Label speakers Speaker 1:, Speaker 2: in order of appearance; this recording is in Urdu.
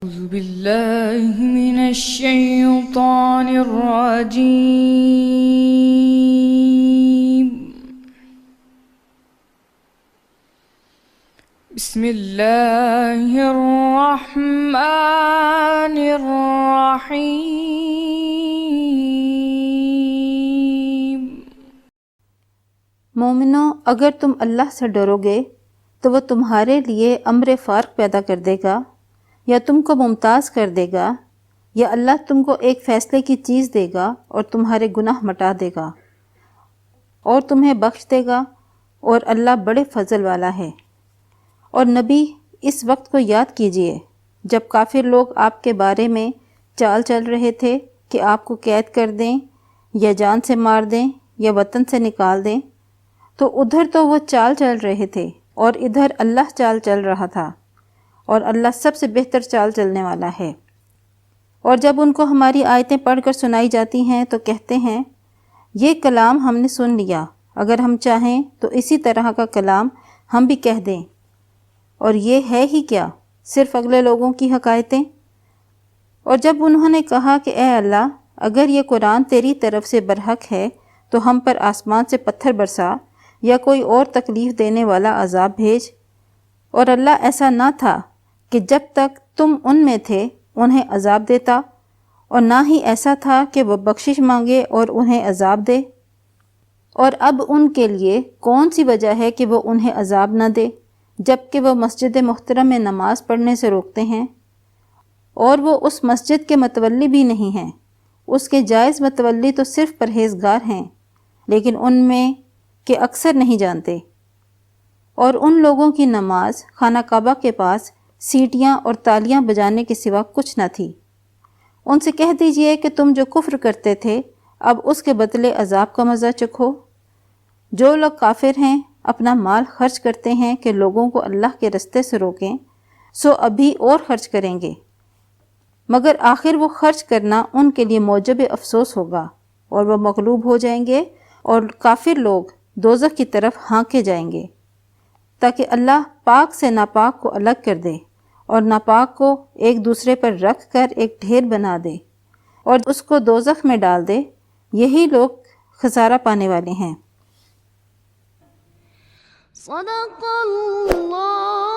Speaker 1: أعوذ بالله من الشيطان الرجيم. بسم الله الرحمن الرحيم.
Speaker 2: مومنو، اگر تم اللہ سے ڈرو گے تو وہ تمہارے لیے امر فارق پیدا کر دے گا، یا تم کو ممتاز کر دے گا، یا اللہ تم کو ایک فیصلے کی چیز دے گا اور تمہارے گناہ مٹا دے گا اور تمہیں بخش دے گا، اور اللہ بڑے فضل والا ہے۔ اور نبی، اس وقت کو یاد کیجئے جب کافر لوگ آپ کے بارے میں چال چل رہے تھے کہ آپ کو قید کر دیں یا جان سے مار دیں یا وطن سے نکال دیں، تو ادھر تو وہ چال چل رہے تھے اور ادھر اللہ چال چل رہا تھا، اور اللہ سب سے بہتر چال چلنے والا ہے۔ اور جب ان کو ہماری آیتیں پڑھ کر سنائی جاتی ہیں تو کہتے ہیں، یہ کلام ہم نے سن لیا، اگر ہم چاہیں تو اسی طرح کا کلام ہم بھی کہہ دیں، اور یہ ہے ہی کیا، صرف اگلے لوگوں کی حکایتیں۔ اور جب انہوں نے کہا کہ اے اللہ، اگر یہ قرآن تیری طرف سے برحق ہے تو ہم پر آسمان سے پتھر برسا یا کوئی اور تکلیف دینے والا عذاب بھیج۔ اور اللہ ایسا نہ تھا کہ جب تک تم ان میں تھے انہیں عذاب دیتا، اور نہ ہی ایسا تھا کہ وہ بخشش مانگے اور انہیں عذاب دے۔ اور اب ان کے لیے کون سی وجہ ہے کہ وہ انہیں عذاب نہ دے، جب کہ وہ مسجد محترم میں نماز پڑھنے سے روکتے ہیں، اور وہ اس مسجد کے متولی بھی نہیں ہیں۔ اس کے جائز متولی تو صرف پرہیزگار ہیں، لیکن ان میں کہ اکثر نہیں جانتے۔ اور ان لوگوں کی نماز خانہ کعبہ کے پاس سیٹیاں اور تالیاں بجانے کے سوا کچھ نہ تھی۔ ان سے کہہ دیجئے کہ تم جو کفر کرتے تھے اب اس کے بدلے عذاب کا مزہ چکھو۔ جو لوگ کافر ہیں اپنا مال خرچ کرتے ہیں کہ لوگوں کو اللہ کے رستے سے روکیں، سو ابھی اور خرچ کریں گے، مگر آخر وہ خرچ کرنا ان کے لیے موجب افسوس ہوگا، اور وہ مغلوب ہو جائیں گے، اور کافر لوگ دوزخ کی طرف ہانکے جائیں گے، تاکہ اللہ پاک سے ناپاک کو الگ کر دے اور ناپاک کو ایک دوسرے پر رکھ کر ایک ڈھیر بنا دے اور اس کو دوزخ میں ڈال دے۔ یہی لوگ خسارہ پانے والے ہیں۔
Speaker 3: صدق اللہ